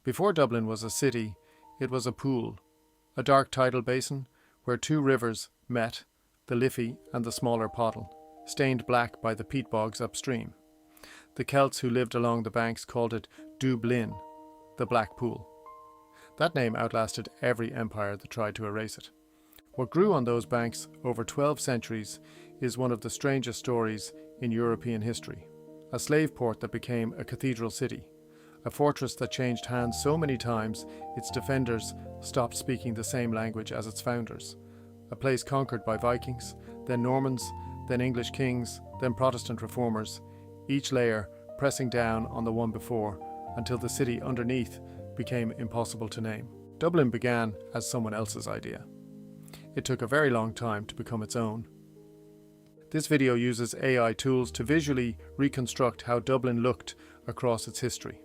Before Dublin was a city, it was a pool, a dark tidal basin where two rivers met, the Liffey and the smaller Pottle, stained black by the peat bogs upstream. The Celts who lived along the banks called it Dublin, the Black Pool. That name outlasted every empire that tried to erase it. What grew on those banks over 12 centuries is one of the strangest stories in European history. A slave port that became a cathedral city, a fortress that changed hands so many times its defenders stopped speaking the same language as its founders. A place conquered by Vikings, then Normans, then English kings, then Protestant reformers, each layer pressing down on the one before until the city underneath became impossible to name. Dublin began as someone else's idea. It took a very long time to become its own. This video uses AI tools to visually reconstruct how Dublin looked across its history.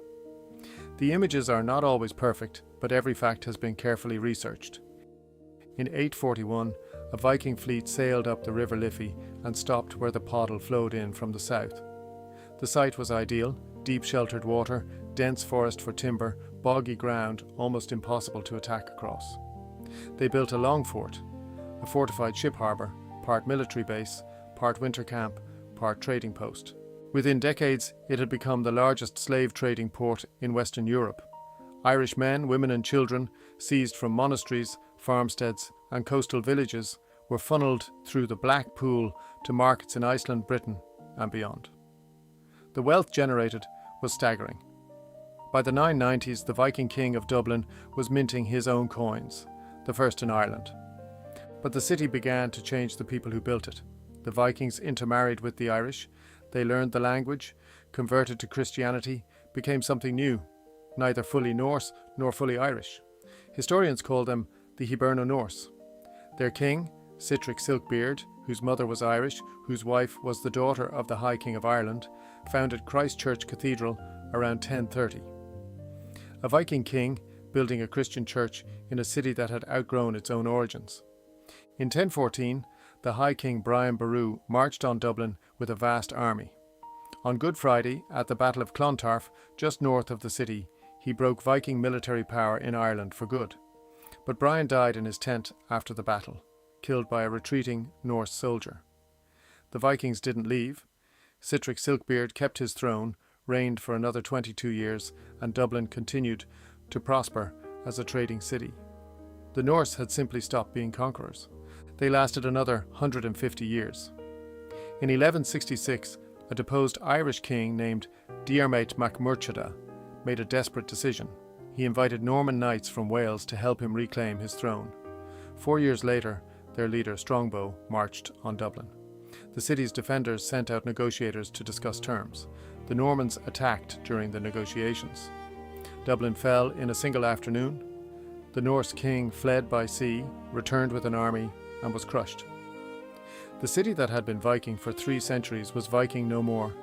The images are not always perfect, but every fact has been carefully researched. In 841, a Viking fleet sailed up the River Liffey and stopped where the Pottle flowed in from the south. The site was ideal: deep sheltered water, dense forest for timber, boggy ground, almost impossible to attack across. They built a Longphort, a fortified ship harbour, part military base, part winter camp, part trading post. Within decades, it had become the largest slave trading port in Western Europe. Irish men, women and children, seized from monasteries, farmsteads and coastal villages, were funneled through the Black Pool to markets in Iceland, Britain and beyond. The wealth generated was staggering. By the 990s, the Viking king of Dublin was minting his own coins, the first in Ireland. But the city began to change the people who built it. The Vikings intermarried with the Irish. They learned the language, converted to Christianity, became something new, neither fully Norse nor fully Irish. Historians call them the Hiberno-Norse. Their king, Sitric Silkbeard, whose mother was Irish, whose wife was the daughter of the High King of Ireland, founded Christ Church Cathedral around 1030. A Viking king building a Christian church in a city that had outgrown its own origins. In 1014, the High King Brian Boru marched on Dublin with a vast army. On Good Friday, at the Battle of Clontarf, just north of the city, he broke Viking military power in Ireland for good. But Brian died in his tent after the battle, killed by a retreating Norse soldier. The Vikings didn't leave. Sitric Silkbeard kept his throne, reigned for another 22 years, and Dublin continued to prosper as a trading city. The Norse had simply stopped being conquerors. They lasted another 150 years. In 1166, a deposed Irish king named Diarmait mac Murchada made a desperate decision. He invited Norman knights from Wales to help him reclaim his throne. 4 years later, their leader Strongbow marched on Dublin. The city's defenders sent out negotiators to discuss terms. The Normans attacked during the negotiations. Dublin fell in a single afternoon. The Norse king fled by sea, returned with an army, and was crushed. The city that had been Viking for 3 centuries was Viking no more.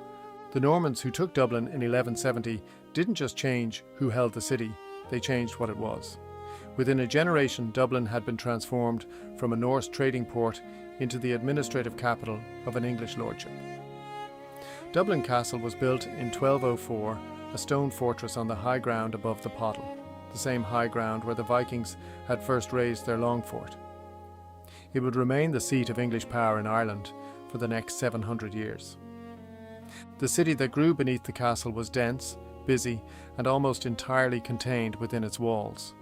The Normans who took Dublin in 1170 didn't just change who held the city, they changed what it was. Within a generation, Dublin had been transformed from a Norse trading port into the administrative capital of an English lordship. Dublin Castle was built in 1204, a stone fortress on the high ground above the Pottle, the same high ground where the Vikings had first raised their Longphort. It would remain the seat of English power in Ireland for the next 700 years. The city that grew beneath the castle was dense, busy, and almost entirely contained within its walls.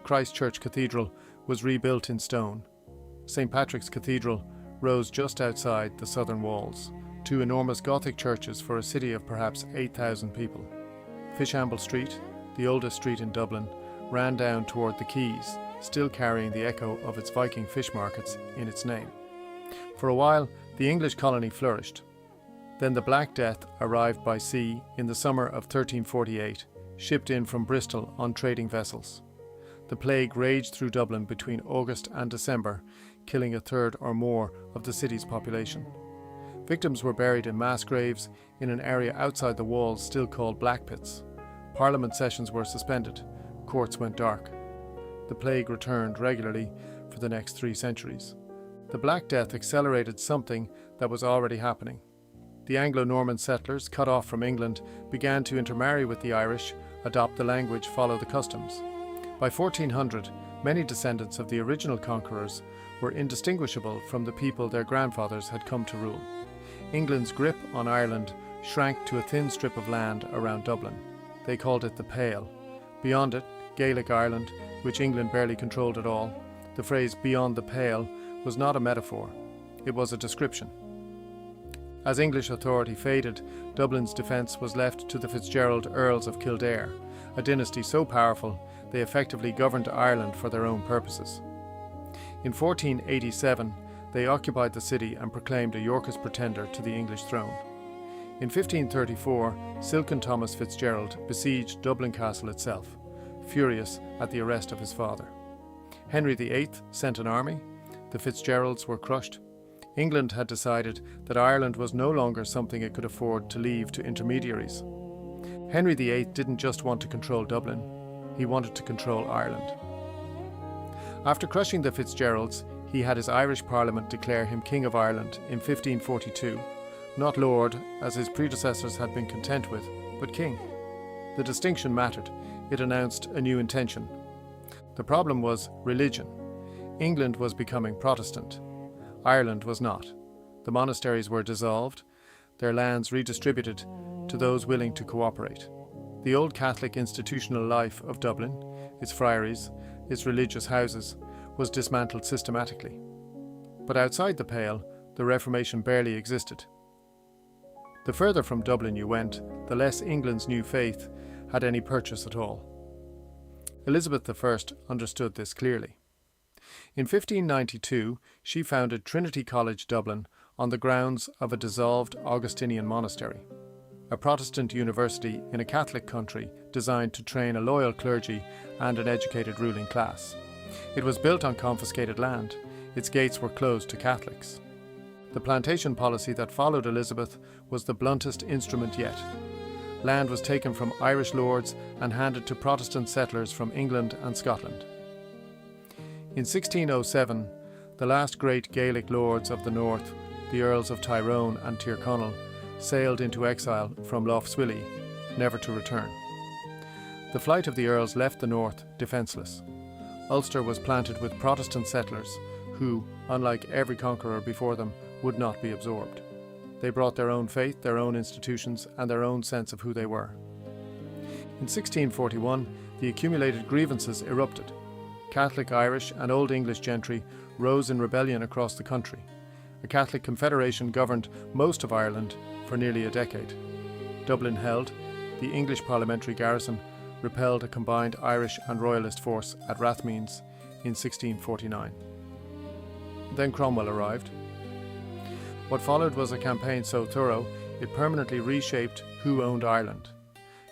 Christ Church Cathedral was rebuilt in stone. St. Patrick's Cathedral rose just outside the southern walls, 2 enormous Gothic churches for a city of perhaps 8,000 people. Fishamble Street, the oldest street in Dublin, ran down toward the quays, still carrying the echo of its Viking fish markets in its name. For a while, the English colony flourished. Then the Black Death arrived by sea in the summer of 1348, shipped in from Bristol on trading vessels. The plague raged through Dublin between August and December, killing 1/3 or more of the city's population. Victims were buried in mass graves in an area outside the walls still called Black Pits. Parliament sessions were suspended. Courts went dark. The plague returned regularly for the next 3 centuries. The Black Death accelerated something that was already happening. The Anglo-Norman settlers, cut off from England, began to intermarry with the Irish, adopt the language, follow the customs. By 1400, many descendants of the original conquerors were indistinguishable from the people their grandfathers had come to rule. England's grip on Ireland shrank to a thin strip of land around Dublin. They called it the Pale. Beyond it, Gaelic Ireland, which England barely controlled at all. The phrase "beyond the Pale" was not a metaphor, it was a description. As English authority faded, Dublin's defence was left to the Fitzgerald Earls of Kildare, a dynasty so powerful they effectively governed Ireland for their own purposes. In 1487, they occupied the city and proclaimed a Yorkist pretender to the English throne. In 1534, Silken Thomas Fitzgerald besieged Dublin Castle itself, furious at the arrest of his father. Henry VIII sent an army. The Fitzgeralds were crushed. England had decided that Ireland was no longer something it could afford to leave to intermediaries. Henry VIII didn't just want to control Dublin, he wanted to control Ireland. After crushing the Fitzgeralds, he had his Irish Parliament declare him King of Ireland in 1542, not Lord, as his predecessors had been content with, but King. The distinction mattered. It announced a new intention. The problem was religion. England was becoming Protestant. Ireland was not. The monasteries were dissolved, their lands redistributed to those willing to cooperate. The old Catholic institutional life of Dublin, its friaries, its religious houses, was dismantled systematically. But outside the Pale, the Reformation barely existed. The further from Dublin you went, the less England's new faith had any purchase at all. Elizabeth I understood this clearly. In 1592, she founded Trinity College Dublin on the grounds of a dissolved Augustinian monastery, a Protestant university in a Catholic country designed to train a loyal clergy and an educated ruling class. It was built on confiscated land. Its gates were closed to Catholics. The plantation policy that followed Elizabeth was the bluntest instrument yet. Land was taken from Irish lords and handed to Protestant settlers from England and Scotland. In 1607, the last great Gaelic lords of the north, the Earls of Tyrone and Tyrconnell, sailed into exile from Lough Swilly, never to return. The flight of the Earls left the north defenceless. Ulster was planted with Protestant settlers who, unlike every conqueror before them, would not be absorbed. They brought their own faith, their own institutions, and their own sense of who they were. In 1641, the accumulated grievances erupted. Catholic Irish and Old English gentry rose in rebellion across the country. A Catholic confederation governed most of Ireland for nearly a decade. Dublin held, the English parliamentary garrison repelled a combined Irish and Royalist force at Rathmines in 1649. Then Cromwell arrived. What followed was a campaign so thorough it permanently reshaped who owned Ireland.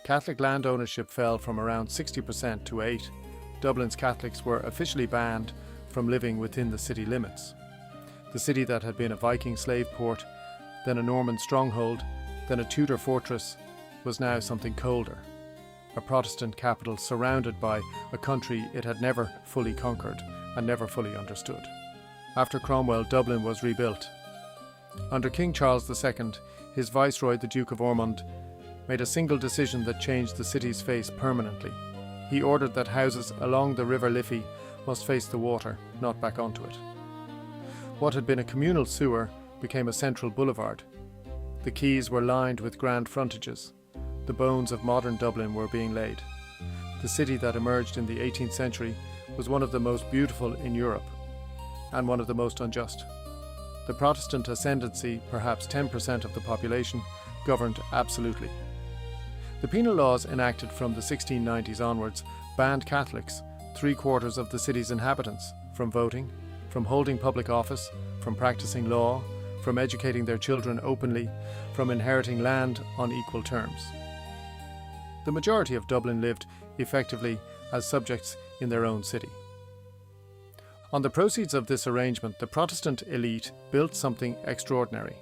Catholic land ownership fell from around 60% to 8%. Dublin's Catholics were officially banned from living within the city limits. The city that had been a Viking slave port, then a Norman stronghold, then a Tudor fortress, was now something colder. A Protestant capital surrounded by a country it had never fully conquered and never fully understood. After Cromwell, Dublin was rebuilt. Under King Charles II, his viceroy, the Duke of Ormond, made a single decision that changed the city's face permanently. He ordered that houses along the River Liffey must face the water, not back onto it. What had been a communal sewer became a central boulevard. The quays were lined with grand frontages. The bones of modern Dublin were being laid. The city that emerged in the 18th century was one of the most beautiful in Europe, and one of the most unjust. The Protestant ascendancy, perhaps 10% of the population, governed absolutely. The penal laws enacted from the 1690s onwards banned Catholics, 3/4 of the city's inhabitants, from voting, from holding public office, from practicing law, from educating their children openly, from inheriting land on equal terms. The majority of Dublin lived, effectively, as subjects in their own city. On the proceeds of this arrangement, the Protestant elite built something extraordinary.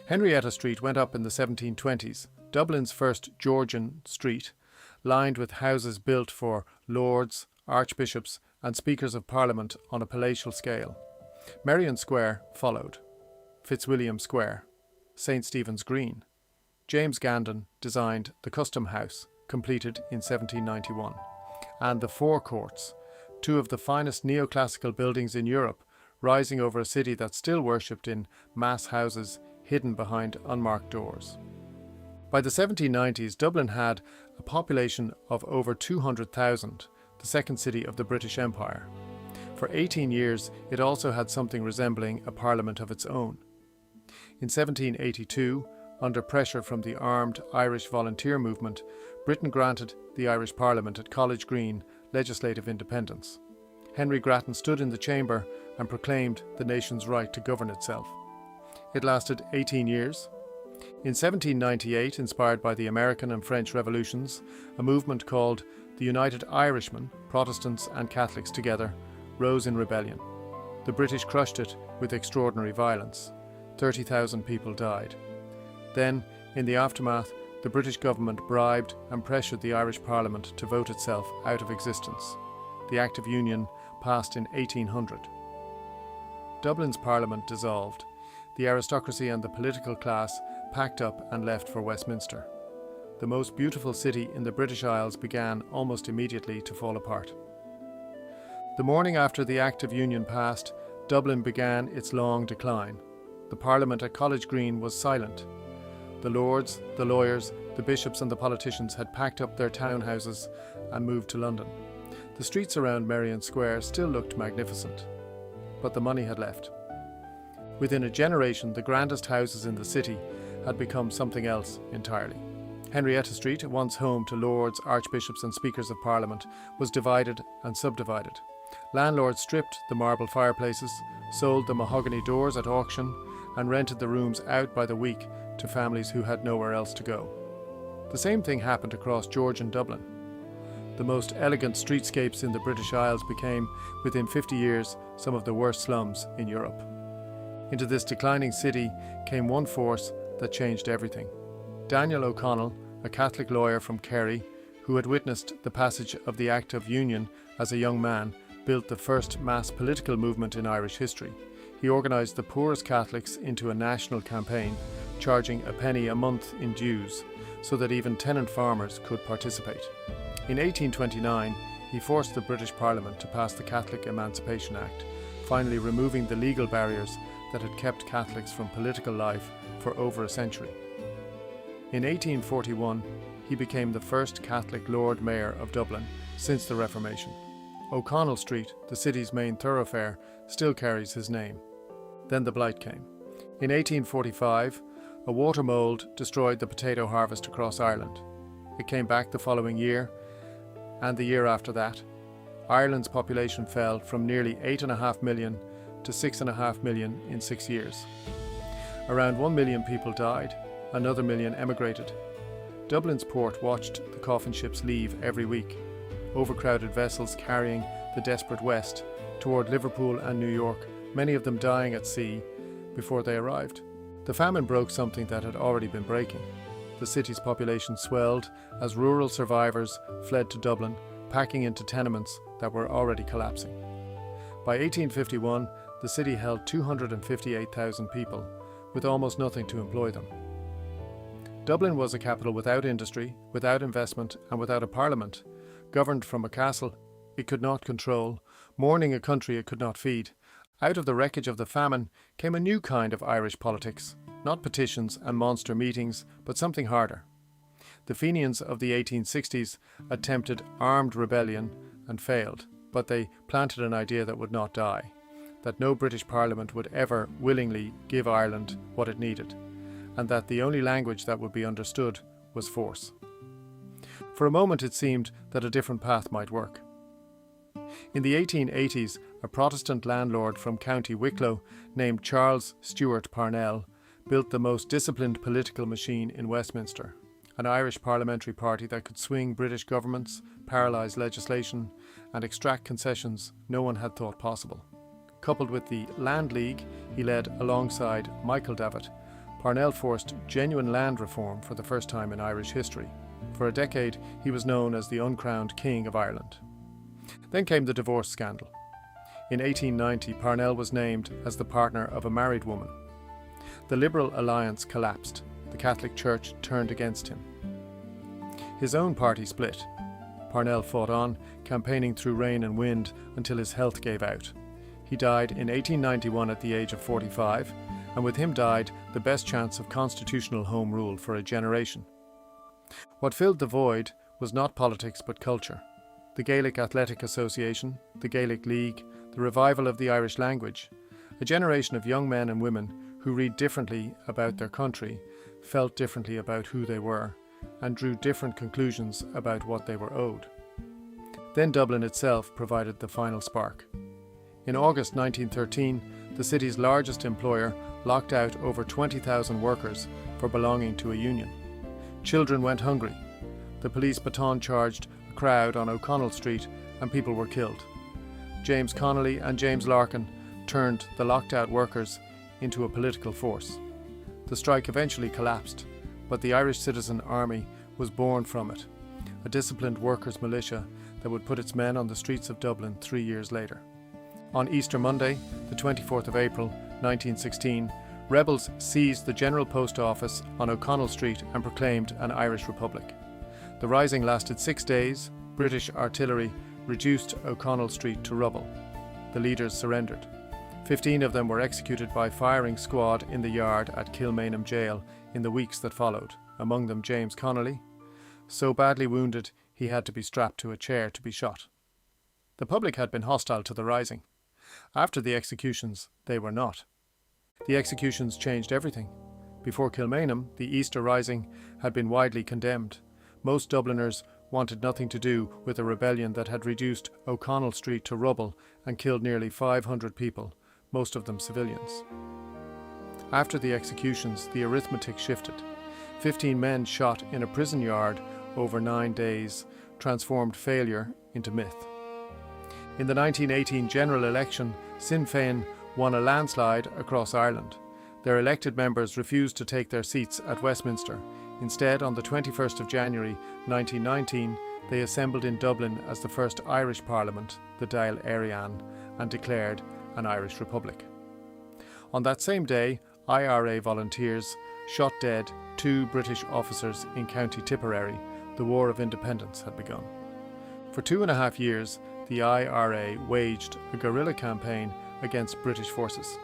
Henrietta Street went up in the 1720s, Dublin's first Georgian street, lined with houses built for lords, archbishops and speakers of parliament on a palatial scale. Merrion Square followed, Fitzwilliam Square, St. Stephen's Green. James Gandon designed the Custom House, completed in 1791, and the Four Courts, two of the finest neoclassical buildings in Europe, rising over a city that still worshipped in mass houses hidden behind unmarked doors. By the 1790s, Dublin had a population of over 200,000, the second city of the British Empire. For 18 years, it also had something resembling a parliament of its own. In 1782, under pressure from the armed Irish volunteer movement, Britain granted the Irish Parliament at College Green legislative independence. Henry Grattan stood in the chamber and proclaimed the nation's right to govern itself. It lasted 18 years. In 1798, inspired by the American and French revolutions, a movement called the United Irishmen, Protestants and Catholics together, rose in rebellion. The British crushed it with extraordinary violence. 30,000 people died. Then, in the aftermath, the British government bribed and pressured the Irish Parliament to vote itself out of existence. The Act of Union passed in 1800. Dublin's Parliament dissolved. The aristocracy and the political class packed up and left for Westminster. The most beautiful city in the British Isles began almost immediately to fall apart. The morning after the Act of Union passed, Dublin began its long decline. The Parliament at College Green was silent. The lords, the lawyers, the bishops and the politicians had packed up their townhouses and moved to London. The streets around Merrion Square still looked magnificent, but the money had left. Within a generation, the grandest houses in the city had become something else entirely. Henrietta Street, once home to lords, archbishops and speakers of Parliament, was divided and subdivided. Landlords stripped the marble fireplaces, sold the mahogany doors at auction, and rented the rooms out by the week to families who had nowhere else to go. The same thing happened across George and Dublin. The most elegant streetscapes in the British Isles became, within 50 years, some of the worst slums in Europe. Into this declining city came one force that changed everything. Daniel O'Connell, a Catholic lawyer from Kerry, who had witnessed the passage of the Act of Union as a young man, built the first mass political movement in Irish history. He organised the poorest Catholics into a national campaign, charging a penny a month in dues, so that even tenant farmers could participate. In 1829, he forced the British Parliament to pass the Catholic Emancipation Act, finally removing the legal barriers that had kept Catholics from political life for over a century. In 1841, he became the first Catholic Lord Mayor of Dublin since the Reformation. O'Connell Street, the city's main thoroughfare, still carries his name. Then the Blight came. In 1845, a water mould destroyed the potato harvest across Ireland. It came back the following year, and the year after that. Ireland's population fell from nearly 8.5 million to 6.5 million in 6 years. Around 1 million people died, another million emigrated. Dublin's port watched the coffin ships leave every week, overcrowded vessels carrying the desperate west toward Liverpool and New York, many of them dying at sea before they arrived. The famine broke something that had already been breaking. The city's population swelled as rural survivors fled to Dublin, packing into tenements that were already collapsing. By 1851, the city held 258,000 people, with almost nothing to employ them. Dublin was a capital without industry, without investment, and without a parliament, governed from a castle it could not control, mourning a country it could not feed. Out of the wreckage of the famine came a new kind of Irish politics, not petitions and monster meetings, but something harder. The Fenians of the 1860s attempted armed rebellion and failed, but they planted an idea that would not die, that no British Parliament would ever willingly give Ireland what it needed, and that the only language that would be understood was force. For a moment it seemed that a different path might work. In the 1880s, a Protestant landlord from County Wicklow named Charles Stewart Parnell built the most disciplined political machine in Westminster, an Irish parliamentary party that could swing British governments, paralyse legislation, and extract concessions no one had thought possible. Coupled with the Land League he led alongside Michael Davitt, Parnell forced genuine land reform for the first time in Irish history. For a decade, he was known as the uncrowned King of Ireland. Then came the divorce scandal. In 1890, Parnell was named as the partner of a married woman. The Liberal alliance collapsed. The Catholic Church turned against him. His own party split. Parnell fought on, campaigning through rain and wind until his health gave out. He died in 1891 at the age of 45, and with him died the best chance of constitutional home rule for a generation. What filled the void was not politics but culture. The Gaelic Athletic Association, the Gaelic League, the revival of the Irish language. A generation of young men and women who read differently about their country, felt differently about who they were, and drew different conclusions about what they were owed. Then Dublin itself provided the final spark. In August 1913, the city's largest employer locked out over 20,000 workers for belonging to a union. Children went hungry. The police baton charged a crowd on O'Connell Street and people were killed. James Connolly and James Larkin turned the locked out workers into a political force. The strike eventually collapsed, but the Irish Citizen Army was born from it, a disciplined workers' militia that would put its men on the streets of Dublin 3 years later. On Easter Monday, the 24th of April 1916, rebels seized the General Post Office on O'Connell Street and proclaimed an Irish Republic. The rising lasted 6 days. British artillery reduced O'Connell Street to rubble. The leaders surrendered. 15 of them were executed by firing squad in the yard at Kilmainham Jail in the weeks that followed, among them James Connolly. So badly wounded he had to be strapped to a chair to be shot. The public had been hostile to the rising. After the executions, they were not. The executions changed everything. Before Kilmainham, the Easter Rising had been widely condemned. Most Dubliners wanted nothing to do with a rebellion that had reduced O'Connell Street to rubble and killed nearly 500 people, most of them civilians. After the executions, the arithmetic shifted. 15 men shot in a prison yard over 9 days transformed failure into myth. In the 1918 general election, Sinn Féin won a landslide across Ireland. Their elected members refused to take their seats at Westminster. Instead, on the 21st of January 1919, they assembled in Dublin as the first Irish Parliament, the Dáil Éireann, and declared an Irish Republic. On that same day, IRA volunteers shot dead 2 British officers in County Tipperary. The War of Independence had begun. For 2.5 years, the IRA waged a guerrilla campaign against British forces.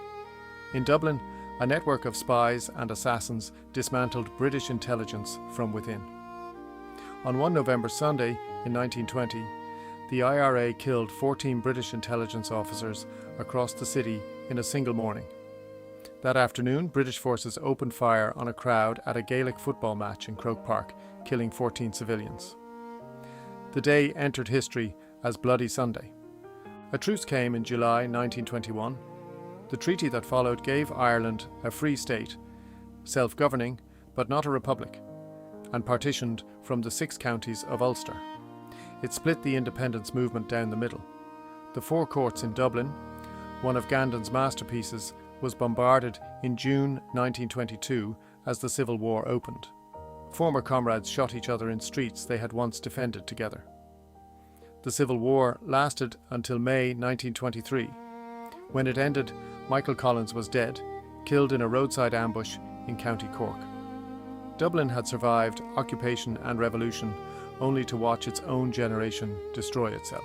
In Dublin, a network of spies and assassins dismantled British intelligence from within. On 1 November Sunday in 1920, the IRA killed 14 British intelligence officers across the city in a single morning. That afternoon, British forces opened fire on a crowd at a Gaelic football match in Croke Park, killing 14 civilians. The day entered history as Bloody Sunday. A truce came in July 1921. The treaty that followed gave Ireland a free state, self-governing but not a republic, and partitioned from the 6 counties of Ulster. It split the independence movement down the middle. The Four Courts in Dublin, one of Gandon's masterpieces, was bombarded in June 1922 as the Civil War opened. Former comrades shot each other in streets they had once defended together. The Civil War lasted until May 1923. When it ended, Michael Collins was dead, killed in a roadside ambush in County Cork. Dublin had survived occupation and revolution only to watch its own generation destroy itself.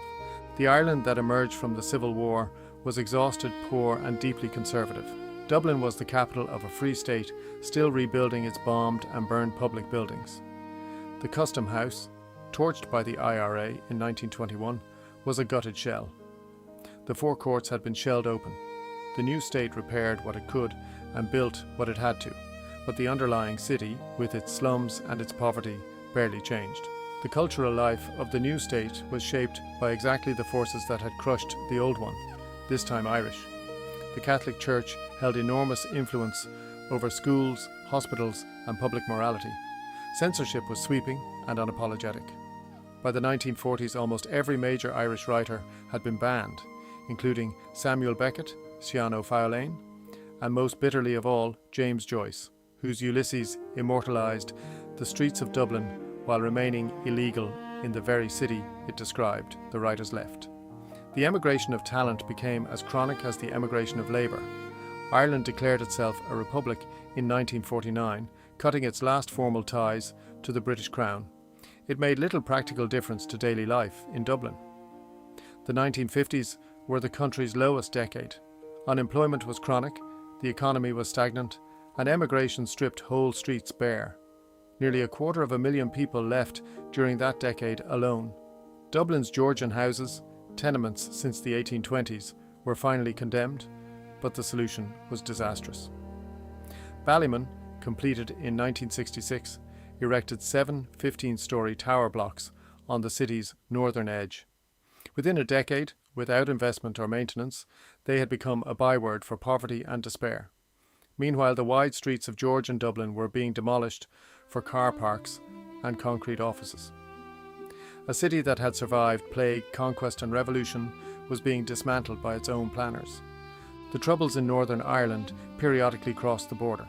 The Ireland that emerged from the Civil War was exhausted, poor and deeply conservative. Dublin was the capital of a free state, still rebuilding its bombed and burned public buildings. The Custom House, torched by the IRA in 1921, was a gutted shell. The Four Courts had been shelled open. The new state repaired what it could and built what it had to, but the underlying city, with its slums and its poverty, barely changed. The cultural life of the new state was shaped by exactly the forces that had crushed the old one, this time Irish. The Catholic Church held enormous influence over schools, hospitals and public morality. Censorship was sweeping and unapologetic. By the 1940s, almost every major Irish writer had been banned, including Samuel Beckett, Seán O'Fallon, and most bitterly of all, James Joyce, whose Ulysses immortalised the streets of Dublin while remaining illegal in the very city it described. The writers left. The emigration of talent became as chronic as the emigration of labour. Ireland declared itself a republic in 1949, cutting its last formal ties to the British Crown. it made little practical difference to daily life in Dublin. The 1950s were the country's lowest decade. Unemployment was chronic, the economy was stagnant, and emigration stripped whole streets bare. Nearly 250,000 people left during that decade alone. Dublin's Georgian houses, tenements since the 1820s, were finally condemned, but the solution was disastrous. Ballymun, completed in 1966, erected 7 15-storey tower blocks on the city's northern edge. Within a decade, without investment or maintenance, they had become a byword for poverty and despair. Meanwhile, the wide streets of Georgian Dublin were being demolished for car parks and concrete offices. A city that had survived plague, conquest and revolution was being dismantled by its own planners. The Troubles in Northern Ireland periodically crossed the border.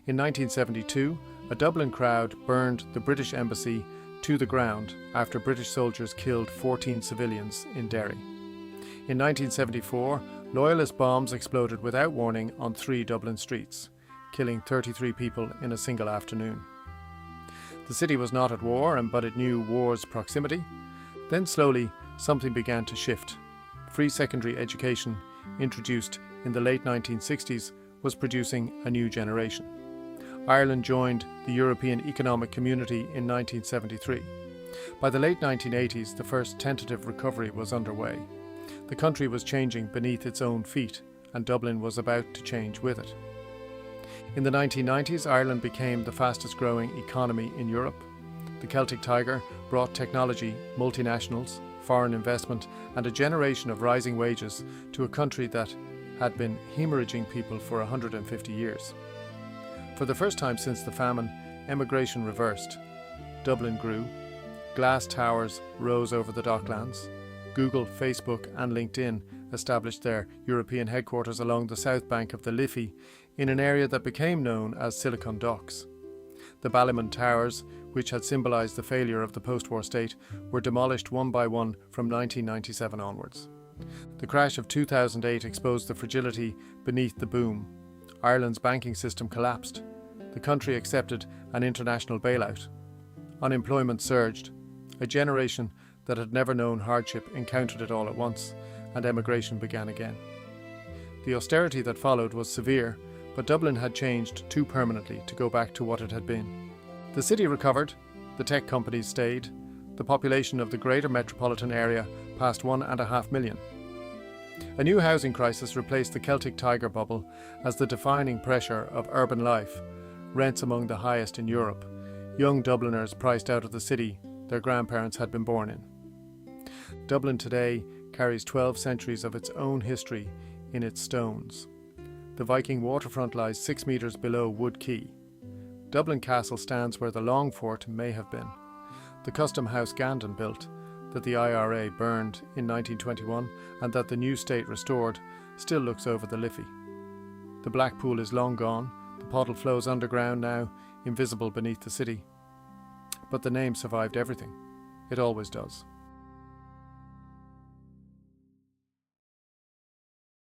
In 1972, a Dublin crowd burned the British embassy to the ground after British soldiers killed 14 civilians in Derry. In 1974, Loyalist bombs exploded without warning on 3 Dublin streets, killing 33 people in a single afternoon. The city was not at war, but it knew war's proximity. Then slowly, something began to shift. Free secondary education, introduced in the late 1960s, was producing a new generation. Ireland joined the European Economic Community in 1973. By the late 1980s, the first tentative recovery was underway. The country was changing beneath its own feet, and Dublin was about to change with it. In the 1990s, Ireland became the fastest growing economy in Europe. The Celtic Tiger brought technology, multinationals, foreign investment, and a generation of rising wages to a country that had been hemorrhaging people for 150 years. For the first time since the famine, emigration reversed. Dublin grew. Glass towers rose over the docklands. Google, Facebook and LinkedIn established their European headquarters along the south bank of the Liffey in an area that became known as Silicon Docks. The Ballymun Towers, which had symbolised the failure of the post-war state, were demolished one by one from 1997 onwards. The crash of 2008 exposed the fragility beneath the boom. Ireland's banking system collapsed. The country accepted an international bailout. Unemployment surged. A generation that had never known hardship encountered it all at once, and emigration began again. The austerity that followed was severe, but Dublin had changed too permanently to go back to what it had been. The city recovered, the tech companies stayed, the population of the greater metropolitan area passed 1.5 million. A new housing crisis replaced the Celtic Tiger bubble as the defining pressure of urban life, rents among the highest in Europe, young Dubliners priced out of the city their grandparents had been born in. Dublin today carries 12 centuries of its own history in its stones. The Viking waterfront lies 6 metres below Wood Quay. Dublin Castle stands where the Longphort may have been. The custom house Gandon built, that the IRA burned in 1921 and that the new state restored, still looks over the Liffey. The Black Pool is long gone, the Pottle flows underground now, invisible beneath the city. But the name survived everything. It always does.